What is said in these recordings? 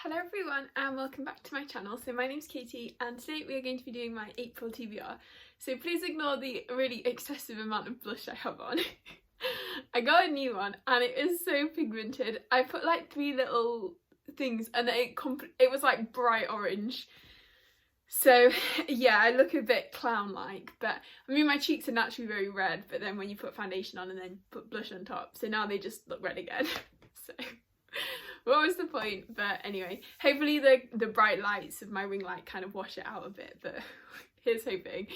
Hello everyone and welcome back to my channel. So my name's Katie and today we are going to be doing my April TBR. So please ignore the really excessive amount of blush I have on. I got a new one and it is so pigmented. I put like 3 little things and it was like bright orange. So yeah, I look a bit clown-like, but I mean my cheeks are naturally very red, but then when you put foundation on and then put blush on top, so now they just look red again. So what was the point? But anyway, hopefully the bright lights of my ring light kind of wash it out a bit, but here's hoping.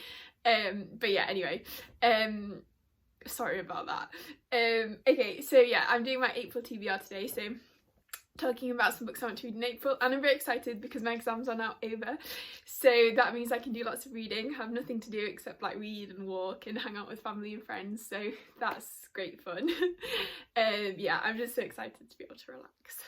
But yeah, anyway, sorry about that. Okay, so yeah, I'm doing my April TBR today, so talking about some books I want to read in April, and I'm very excited because my exams are now over, so that means I can do lots of reading, have nothing to do except like read and walk and hang out with family and friends, so that's great fun. Yeah, I'm just so excited to be able to relax.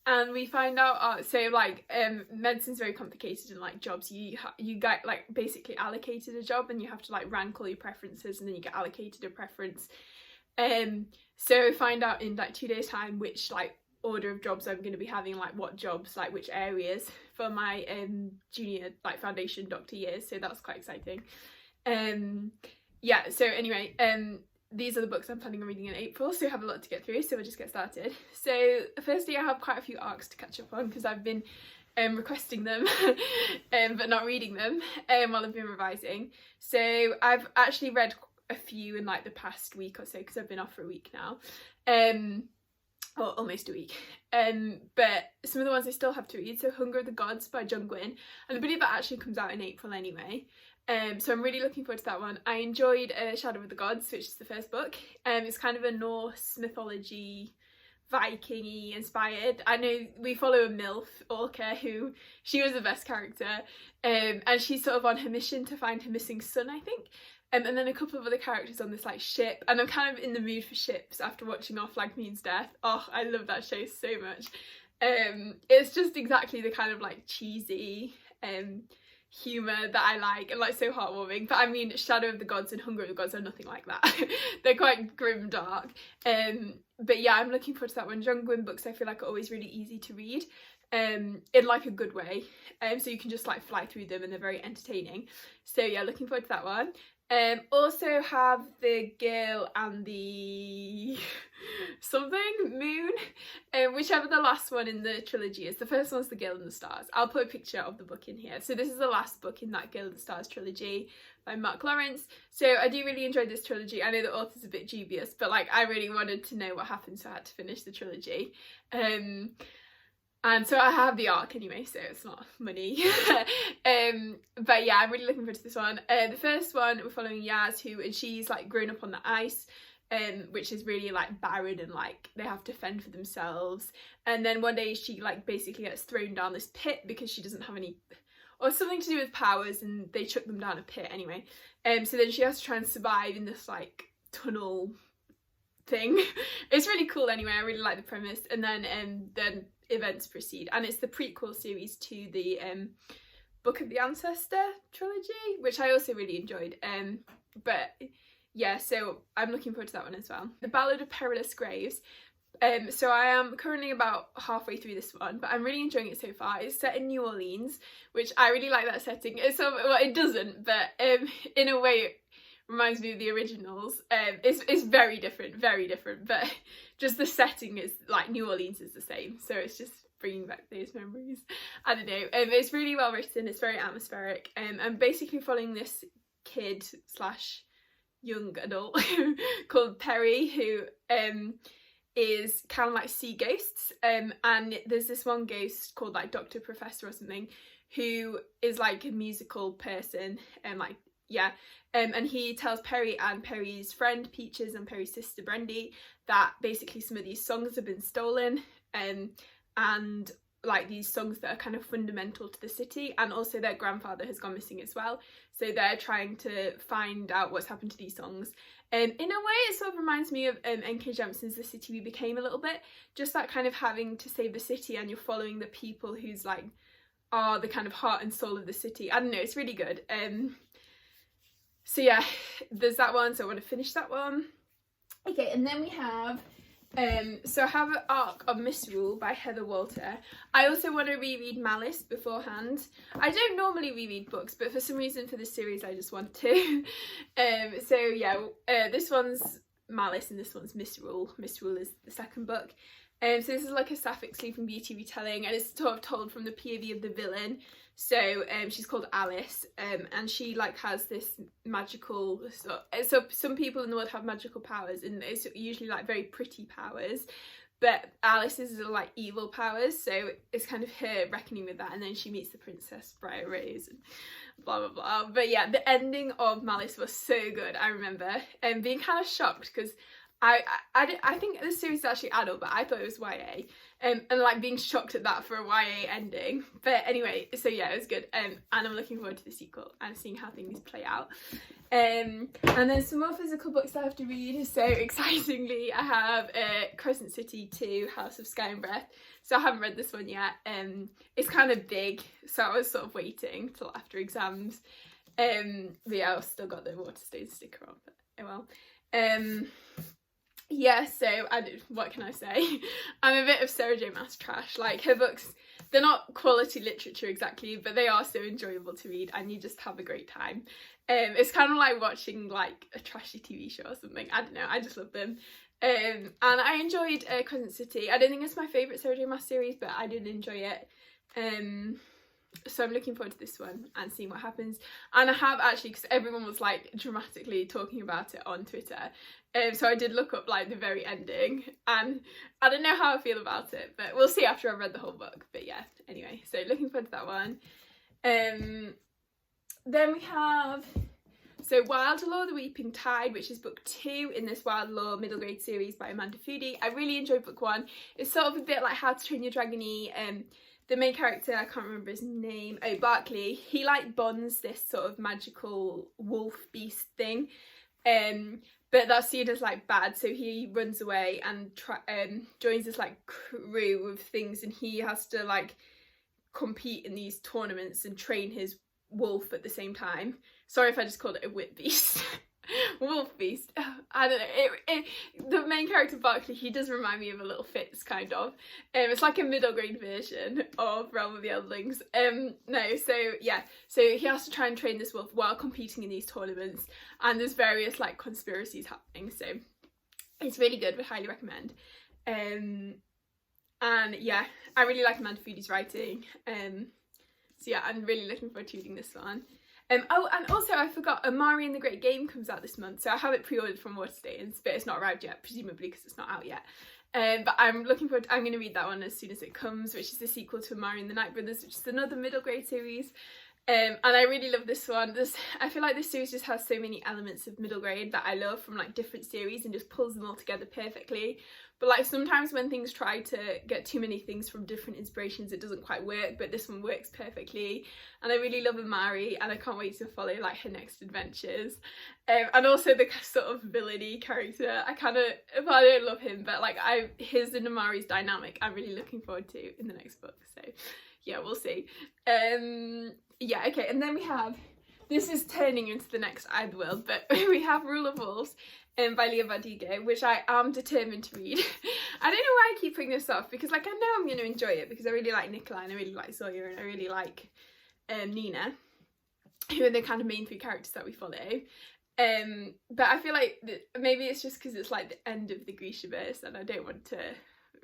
And we find out, so like medicine's very complicated, and like jobs, you get like basically allocated a job and you have to like rank all your preferences and then you get allocated a preference. So find out in like 2 days time which like order of jobs I'm going to be having, like what jobs, like which areas for my junior like foundation doctor years, so that's quite exciting. Yeah, so anyway, these are the books I'm planning on reading in April, so I have a lot to get through, so we'll just get started. So firstly, I have quite a few arcs to catch up on because I've been requesting them but not reading them while I've been revising. So I've actually read a few in like the past week or so because I've been off for a week now, or almost a week, but some of the ones I still have to read. So Hunger of the Gods by John Gwynne, and I believe that actually comes out in April anyway, so I'm really looking forward to that one. I enjoyed Shadow of the Gods, which is the first book. It's kind of a Norse mythology, Viking-y inspired. I know we follow a MILF, Orca, who she was the best character, and she's sort of on her mission to find her missing son, I think. And then a couple of other characters on this like ship, and I'm kind of in the mood for ships after watching Our Flag Means Death. Oh, I love that show so much. It's just exactly the kind of like cheesy humour that I like, and like so heartwarming. But I mean, Shadow of the Gods and Hunger of the Gods are nothing like that. They're quite grim dark. But yeah, I'm looking forward to that one. John Gwynne books I feel like are always really easy to read, in like a good way, so you can just like fly through them and they're very entertaining. So yeah, looking forward to that one. Also have The Girl and the something Moon, whichever the last one in the trilogy is. The first one's The Girl and the Stars. I'll put a picture of the book in here. So this is the last book in that Girl and the Stars trilogy by Mark Lawrence. So I do really enjoy this trilogy. I know the author's a bit dubious, but like I really wanted to know what happened, so I had to finish the trilogy. And so I have the arc anyway, so it's not money. But yeah, I'm really looking forward to this one. The first one, we're following Yaz, and she's like grown up on the ice, which is really like barren, and like they have to fend for themselves. And then one day she like basically gets thrown down this pit because she doesn't have any, or something to do with powers, and they chuck them down a pit anyway. So then she has to try and survive in this like tunnel thing. It's really cool anyway. I really like the premise. And then events proceed, and it's the prequel series to the Book of the Ancestor trilogy, which I also really enjoyed. But yeah, so I'm looking forward to that one as well. The Ballad of Perilous Graves. So I am currently about halfway through this one, but I'm really enjoying it so far. It's set in New Orleans, which I really like that setting. Well, it doesn't, but in a way it reminds me of the originals. It's very different, but just the setting is like New Orleans is the same, so it's just bringing back those memories. I don't know. It's really well written. It's very atmospheric. I'm basically following this kid slash young adult called Perry, who is kind of like see ghosts, and there's this one ghost called like Dr. Professor or something, who is like a musical person, and like yeah, and he tells Perry and Perry's friend Peaches and Perry's sister Brendy that basically some of these songs have been stolen, and like these songs that are kind of fundamental to the city, and also their grandfather has gone missing as well, so they're trying to find out what's happened to these songs. In a way it sort of reminds me of N.K. Jemisin's The City We Became a little bit, just that kind of having to save the city and you're following the people who's like are the kind of heart and soul of the city. I don't know, it's really good. So yeah, there's that one, so I want to finish that one. Okay, and then we have So I have an arc of Misrule by Heather Walter. I also want to reread Malice beforehand. I don't normally reread books, but for some reason for this series I just want to. So yeah, this one's Malice and this one's Misrule. Misrule is the second book. So this is like a Sapphic Sleeping Beauty retelling, and it's sort of told from the POV of the villain. So she's called Alice, and she like has this magical, so some people in the world have magical powers, and it's usually like very pretty powers, but Alice's are like evil powers, so it's kind of her reckoning with that, and then she meets the Princess Briar Rose and blah blah blah. But yeah, the ending of Malice was so good. I remember being kind of shocked because I think this series is actually adult, but I thought it was YA, and like being shocked at that for a YA ending. But anyway, so yeah, it was good, and I'm looking forward to the sequel and seeing how things play out. And then some more physical books I have to read. So excitingly, I have Crescent City 2, House of Sky and Breath. So I haven't read this one yet. It's kind of big, so I was sort of waiting till after exams. But yeah, I've still got the Waterstones sticker on, but oh well. Yeah, so what can I say? I'm a bit of Sarah J Maas trash. Like, her books, they're not quality literature exactly, but they are so enjoyable to read and you just have a great time. It's kind of like watching like a trashy TV show or something. I don't know, I just love them. And I enjoyed Crescent City. I don't think it's my favourite Sarah J Maas series, but I did enjoy it. So I'm looking forward to this one and seeing what happens. And I have actually, because everyone was like dramatically talking about it on Twitter, so I did look up like the very ending, and I don't know how I feel about it, but we'll see after I've read the whole book. But yeah, anyway, so looking forward to that one. Then we have Wild Law, The Weeping Tide, which is book 2 in this Wild Law middle grade series by Amanda Foody. I really enjoyed book 1. It's sort of a bit like How to Train Your Dragon-y. The main character, I can't remember his name, Barkley, he like bonds this sort of magical wolf beast thing, but that's seen as like bad, so he runs away and joins this like crew of things, and he has to like compete in these tournaments and train his wolf at the same time. Sorry if I just called it a whip beast. Wolf beast. I don't know. The main character Barkley, he does remind me of a little Fitz kind of. It's like a middle grade version of Realm of the Eldlings. No, so yeah, so he has to try and train this wolf while competing in these tournaments, and there's various like conspiracies happening. So it's really good. Would highly recommend. And yeah, I really like Amanda Foody's writing. So yeah, I'm really looking forward to reading this one. Oh, and also I forgot, Amari and the Great Game comes out this month, so I have it pre-ordered from Waterstones, but it's not arrived yet, presumably because it's not out yet. But I'm looking forward to, I'm going to read that one as soon as it comes, which is the sequel to Amari and the Night Brothers, which is another middle grade series. And I really love this one. I feel like this series just has so many elements of middle grade that I love from like different series and just pulls them all together perfectly. But like sometimes when things try to get too many things from different inspirations, it doesn't quite work, but this one works perfectly. And I really love Amari, and I can't wait to follow like her next adventures. And also the sort of villainy character, I don't love him, but like his and Amari's dynamic I'm really looking forward to in the next book. So yeah, we'll see. Yeah, okay, and then we have, this is turning into the next I the World, but we have Rule of Wolves by Leah Bardugo, which I am determined to read. I don't know why I keep putting this off, because like I know I'm going to enjoy it, because I really like Nicola and I really like Sawyer and I really like Nina, who are the kind of main 3 characters that we follow. But I feel like maybe it's just because it's like the end of the Grishaverse and I don't want to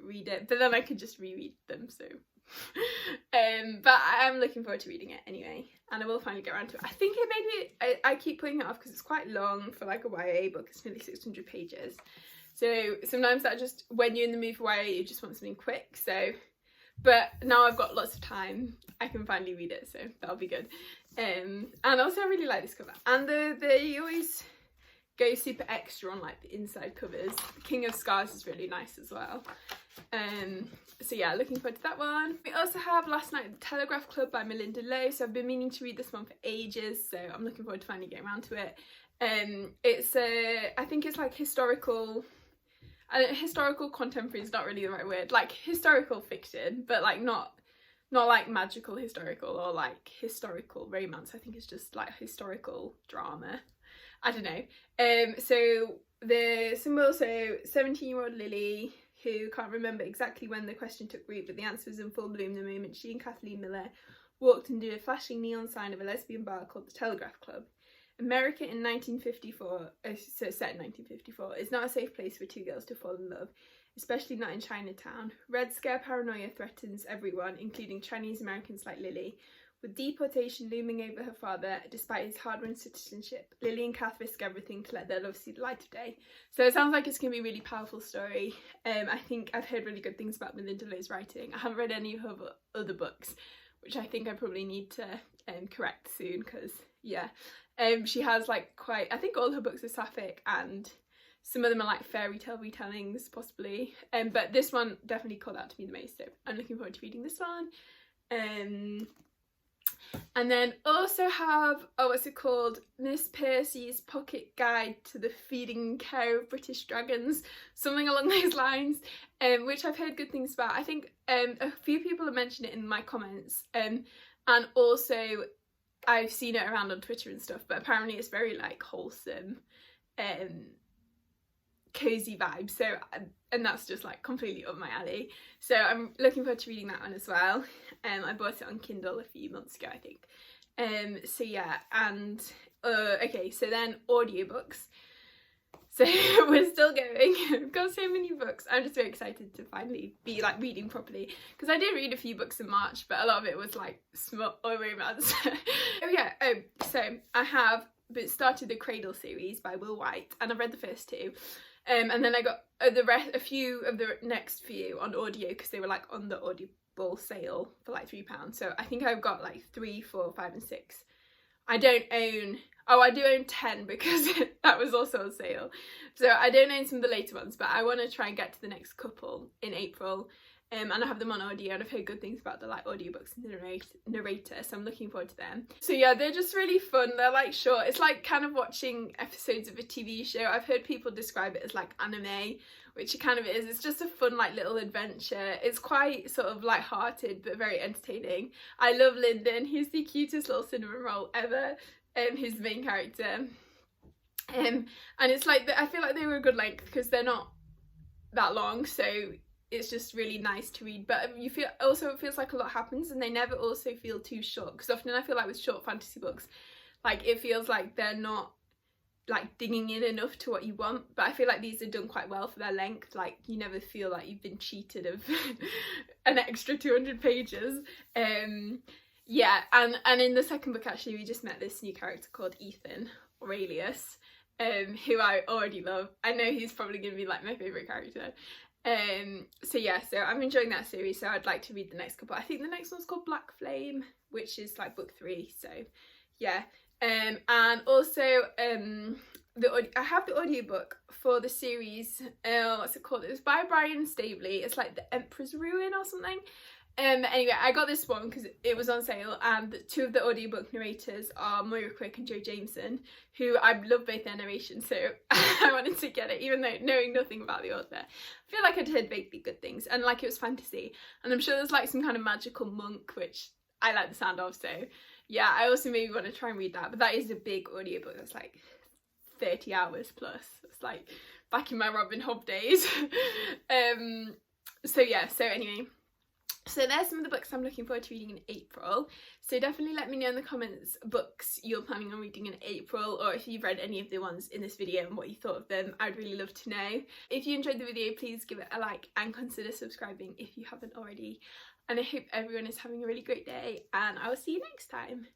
read it, but then I could just reread them, so but I am looking forward to reading it anyway, and I will finally get around to it. I think I keep putting it off because it's quite long for like a YA book. It's nearly 600 pages, so sometimes that just, when you're in the mood for YA, you just want something quick. So but now I've got lots of time, I can finally read it, so that'll be good. And also I really like this cover, and they always go super extra on like the inside covers. King of Scars is really nice as well. So yeah, looking forward to that one. We also have Last Night at the Telegraph Club by Melinda Lowe, so I've been meaning to read this one for ages, so I'm looking forward to finally getting around to it. It's I think it's like historical contemporary is not really the right word, like historical fiction, but like not like magical historical or like historical romance. I think it's just like historical drama. I don't know. So the symbol, so 17-year-old Lily, who can't remember exactly when the question took root, but the answer was in full bloom the moment she and Kathleen Miller walked under a flashing neon sign of a lesbian bar called the Telegraph Club. America in 1954, so set in 1954, is not a safe place for two girls to fall in love, especially not in Chinatown. Red Scare paranoia threatens everyone, including Chinese Americans like Lily. With deportation looming over her father, despite his hard-won citizenship, Lily and Kath risk everything to let their love see the light of day. So it sounds like it's going to be a really powerful story. I think I've heard really good things about Melinda Lowe's writing. I haven't read any of her other books, which I think I probably need to correct soon, because, yeah. She has like quite, I think all her books are sapphic, and some of them are like fairy tale retellings, possibly. But this one definitely called out to me the most, so I'm looking forward to reading this one. And then also have, what's it called? Miss Percy's Pocket Guide to the Feeding and Care of British Dragons, something along those lines, which I've heard good things about. I think a few people have mentioned it in my comments, and also I've seen it around on Twitter and stuff, but apparently it's very like wholesome, cozy vibe, so and that's just like completely up my alley, so I'm looking forward to reading that one as well. I bought it on Kindle a few months ago, I think. So yeah, and okay, so then audiobooks. So we're still going. I've got so many books. I'm just very excited to finally be like reading properly, because I did read a few books in March, but a lot of it was like smut or romance. So I have started the Cradle series by Will White, and I've read the first two. And then I got a few of the next few on audio, because they were like on the Audible sale for like £3. So I think I've got like 3, 4, 5 and 6. I don't own, I do own 10 because that was also on sale. So I don't own some of the later ones, but I want to try and get to the next couple in April. And I have them on audio, and I've heard good things about the like audiobooks and the narrator, so I'm looking forward to them. So yeah, they're just really fun. They're like short. It's like kind of watching episodes of a TV show. I've heard people describe it as like anime, which it kind of is. It's just a fun like little adventure. It's quite sort of light-hearted but very entertaining. I love Lyndon. He's the cutest little cinnamon roll ever. He's the main character. And it's like, I feel like they were a good length because they're not that long, so it's just really nice to read, but you feel also it feels like a lot happens, and they never also feel too short, because often I feel like with short fantasy books, like it feels like they're not like digging in enough to what you want, but I feel like these are done quite well for their length. Like you never feel like you've been cheated of an extra 200 pages. Yeah, and in the second book actually we just met this new character called Ethan Aurelius, who I already love. I know he's probably gonna be like my favourite character. So yeah, so I'm enjoying that series, so I'd like to read the next couple. I think the next one's called Black Flame, which is like book 3, so yeah. And also I have the audiobook for the series, what's it called? It was by Brian Staveley. It's like The Emperor's Ruin or something. Anyway, I got this one because it was on sale, and 2 of the audiobook narrators are Moira Quick and Joe Jameson, who I love both their narration, so I wanted to get it, even though knowing nothing about the author. I feel like I'd heard vaguely good things, and like it was fantasy, and I'm sure there's like some kind of magical monk, which I like the sound of, so yeah, I also maybe want to try and read that. But that is a big audiobook, that's like 30 hours plus. It's like back in my Robin Hood days. So yeah, so anyway, so there's some of the books I'm looking forward to reading in April. So definitely let me know in the comments books you're planning on reading in April, or if you've read any of the ones in this video and what you thought of them. I'd really love to know. If you enjoyed the video, please give it a like and consider subscribing if you haven't already. And I hope everyone is having a really great day, and I will see you next time.